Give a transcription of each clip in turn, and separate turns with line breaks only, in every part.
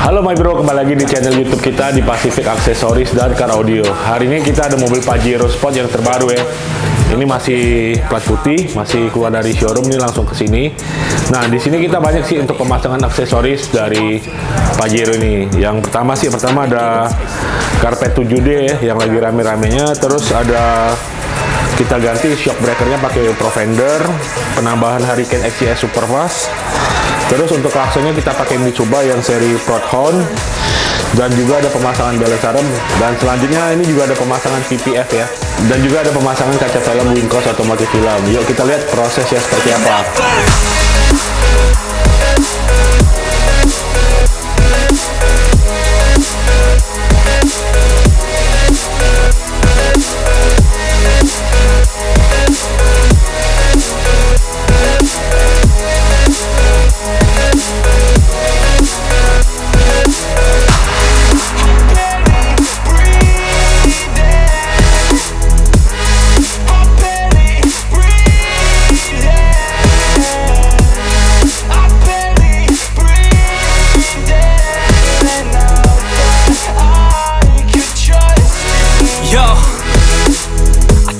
Halo my bro, kembali lagi di channel YouTube kita di Pacific Accessories dan Car Audio. Hari ini kita ada mobil Pajero Sport yang terbaru ya. Ini masih plat putih, masih keluar dari showroom, ini langsung ke sini. Nah, di sini kita banyak sih untuk pemasangan aksesoris dari Pajero ini. Yang pertama ada karpet 7D ya, yang lagi rame-ramenya. Terus ada kita ganti shock breakernya pakai Profender, penambahan Hurricane XCS Superfast. Terus untuk klaksonnya kita pakai Mitsubishi yang seri Proudhon, dan juga ada pemasangan balance arm, dan selanjutnya ini juga ada pemasangan PPF ya, dan juga ada pemasangan kaca film Wincos Automotive Film. Yuk kita lihat prosesnya seperti apa.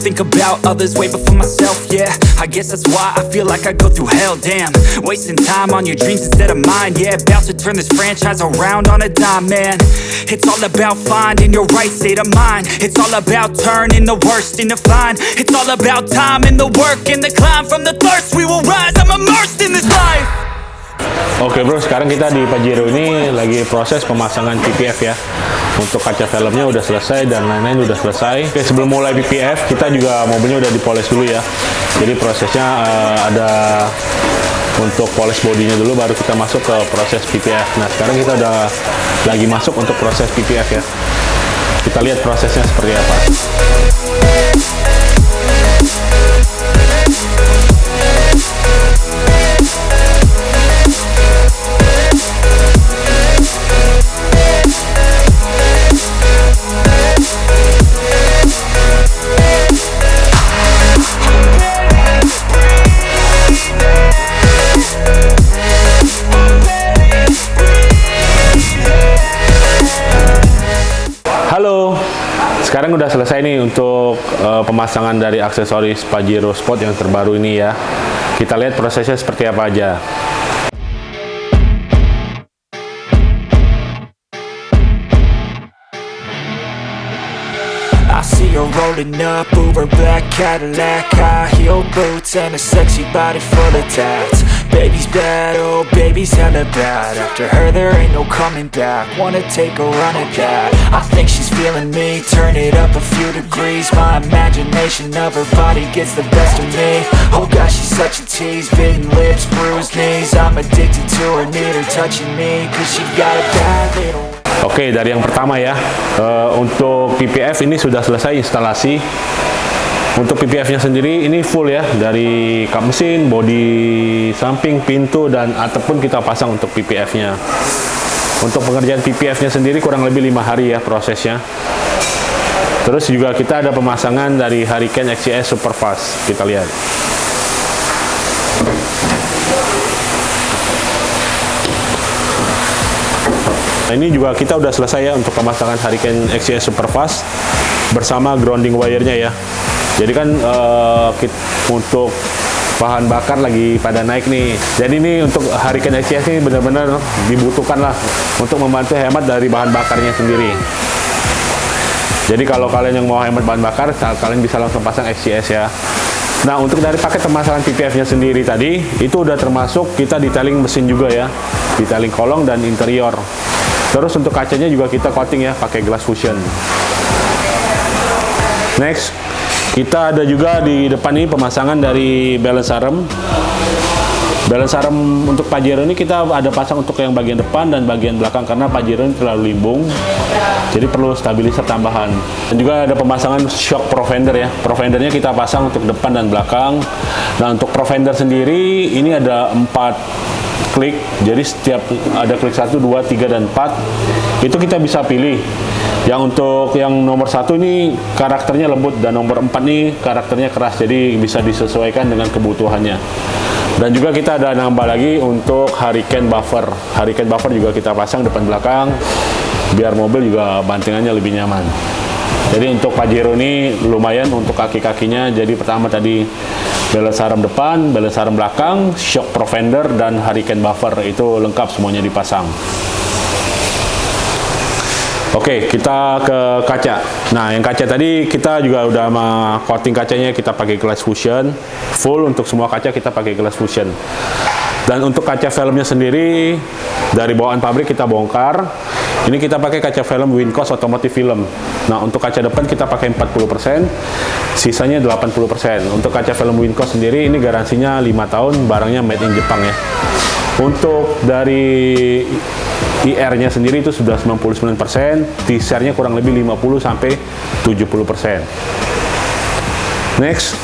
Think about others way before myself, yeah. I guess that's why I feel like I go through hell, damn. Wasting time on your dreams instead of mine, yeah. About to turn this franchise around on a dime, man. It's all about finding your right state of mind. It's all about turning the worst into fine. It's all about time and the work and the climb. From the thirst we will rise, I'm immersed in this life.
Oke bro, sekarang kita di Pajero ini lagi proses pemasangan PPF ya. Untuk kaca filmnya udah selesai dan lain-lain udah selesai. Oke, sebelum mulai PPF kita juga mobilnya udah dipoles dulu ya. Jadi prosesnya ada untuk poles bodinya dulu, baru kita masuk ke proses PPF. Nah sekarang kita udah lagi masuk untuk proses PPF ya. Kita lihat prosesnya seperti apa. Halo, sekarang udah selesai nih untuk pemasangan dari aksesoris Pajero Sport yang terbaru ini ya. Kita lihat prosesnya seperti apa aja.
I see her rolling up, Uber black Cadillac, high heel boots and a sexy body full of tats. Baby's bad, oh baby's hella bad. After her there ain't no coming back. Wanna take a run at that. I think she's feeling me, turn it up a few degrees. My imagination of her body gets the best of me. Oh gosh, she's such a tease, bitten lips, bruised knees. I'm addicted to her, need her touching me, cause she got a bad little.
Oke, dari yang pertama ya, untuk PPF ini sudah selesai instalasi. Untuk PPF-nya sendiri ini full ya, dari kap mesin, bodi samping, pintu, dan atap pun kita pasang untuk PPF-nya. Untuk pengerjaan PPF-nya sendiri kurang lebih 5 hari ya prosesnya. Terus juga kita ada pemasangan dari Hurricane XCS Superfast, kita lihat. Nah, ini juga kita udah selesai ya untuk pemasangan Hurricane XCS Superfast bersama grounding wire-nya ya. Jadi kan untuk bahan bakar lagi pada naik nih. Jadi ini untuk Hurricane XCS ini benar-benar dibutuhkan lah untuk membantu hemat dari bahan bakarnya sendiri. Jadi kalau kalian yang mau hemat bahan bakar, kalian bisa langsung pasang XCS ya. Nah, untuk dari paket pemasangan PPF-nya sendiri tadi, itu udah termasuk kita detailing mesin juga ya. Detailing kolong dan interior. Terus untuk kacanya juga kita coating ya, pakai glass fusion. Next, kita ada juga di depan ini pemasangan dari balance arm. Balance arm untuk Pajero ini kita ada pasang untuk yang bagian depan dan bagian belakang, karena Pajero ini terlalu limbung, jadi perlu stabilizer tambahan. Dan juga ada pemasangan shock Profender ya. Provendernya kita pasang untuk depan dan belakang. Nah, untuk Profender sendiri ini ada 4 klik, jadi setiap ada klik 1, 2, 3, dan 4 itu kita bisa pilih. Yang untuk yang nomor 1 ini karakternya lembut, dan nomor 4 ini karakternya keras, jadi bisa disesuaikan dengan kebutuhannya. Dan juga kita ada nambah lagi untuk hurricane buffer. Hurricane buffer juga kita pasang depan belakang biar mobil juga bantingannya lebih nyaman. Jadi untuk Pajero ini lumayan untuk kaki-kakinya. Jadi pertama tadi balance arm depan, balance arm belakang, shock preventer, dan hurricane buffer itu lengkap semuanya dipasang. Oke, kita ke kaca. Nah, yang kaca tadi kita juga udah coating kacanya, kita pakai glass fusion. Full untuk semua kaca kita pakai glass fusion. Dan untuk kaca filmnya sendiri dari bawaan pabrik kita bongkar. Ini kita pakai kaca film Wincos Automotive Film. Nah, untuk kaca depan kita pakai 40%, sisanya 80%. Untuk kaca film Wincos sendiri ini garansinya 5 tahun, barangnya made in Jepang ya. Untuk dari IR-nya sendiri itu sudah 99%, TCR-nya kurang lebih 50 sampai 70%. Next.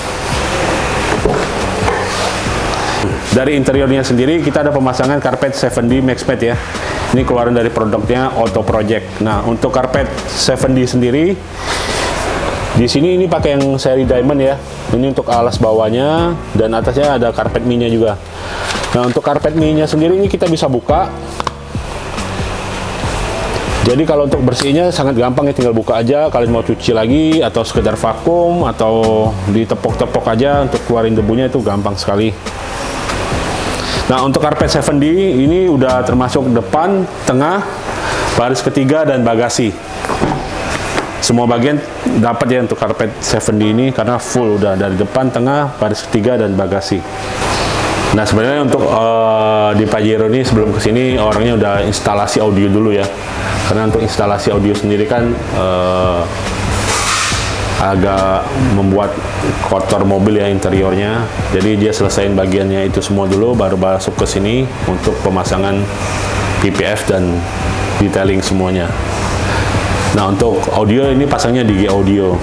Dari interiornya sendiri kita ada pemasangan karpet 7D MaxMat ya. Ini keluaran dari produknya Auto Project. Nah, untuk karpet 7D sendiri di sini ini pakai yang seri Diamond ya. Ini untuk alas bawahnya dan atasnya ada karpet mie-nya juga. Nah, untuk karpet mie-nya sendiri ini kita bisa buka. Jadi kalau untuk bersihnya sangat gampang ya, tinggal buka aja. Kalian mau cuci lagi atau sekedar vakum atau ditepok-tepok aja untuk keluarin debunya, itu gampang sekali. Nah, untuk karpet 7D ini udah termasuk depan, tengah, baris ketiga, dan bagasi. Semua bagian dapat ya untuk karpet 7D ini karena full udah dari depan, tengah, baris ketiga, dan bagasi. Nah, sebenarnya untuk di Pajero ini sebelum kesini orangnya udah instalasi audio dulu ya. Karena untuk instalasi audio sendiri kan agak membuat kotor mobil ya interiornya. Jadi dia selesaiin bagiannya itu semua dulu, baru masuk ke sini untuk pemasangan PPF dan detailing semuanya. Nah, untuk audio ini pasangnya di G Audio.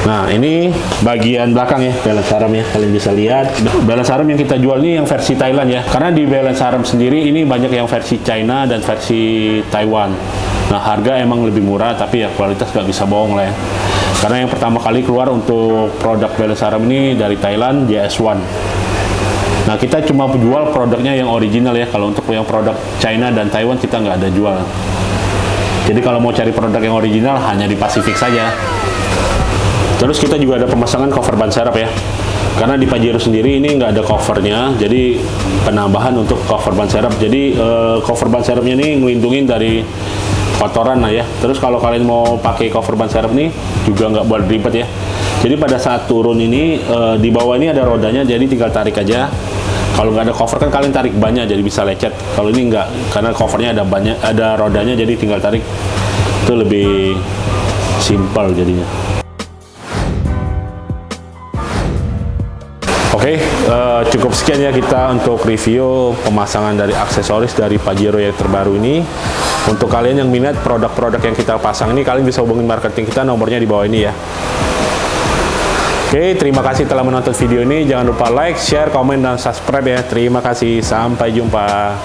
Nah, ini bagian belakang ya, balance arm ya, kalian bisa lihat. Balance arm yang kita jual ini yang versi Thailand ya, karena di balance arm sendiri ini banyak yang versi China dan versi Taiwan. Nah, harga emang lebih murah, tapi ya kualitas nggak bisa bohong lah ya. Karena yang pertama kali keluar untuk produk balance arm ini dari Thailand, JS1. Nah, kita cuma jual produknya yang original ya. Kalau untuk yang produk China dan Taiwan kita nggak ada jual. Jadi kalau mau cari produk yang original hanya di Pacific saja. Terus kita juga ada pemasangan cover ban serep ya. Karena di Pajero sendiri ini nggak ada covernya, jadi penambahan untuk cover ban serep. Jadi cover ban serepnya ini ngelindungin dari kotoran lah ya. Terus kalau kalian mau pakai cover ban serep nih juga nggak buat ribet ya. Jadi pada saat turun ini di bawah ini ada rodanya, jadi tinggal tarik aja. Kalau nggak ada cover kan kalian tarik bannya jadi bisa lecet. Kalau ini nggak, karena covernya ada banyak, ada rodanya, jadi tinggal tarik. Itu lebih simpel jadinya. Oke, cukup sekian ya kita untuk review pemasangan dari aksesoris dari Pajero yang terbaru ini. Untuk kalian yang minat produk-produk yang kita pasang ini, kalian bisa hubungin marketing kita, nomornya di bawah ini ya. Oke, terima kasih telah menonton video ini. Jangan lupa like, share, komen, dan subscribe ya. Terima kasih, sampai jumpa.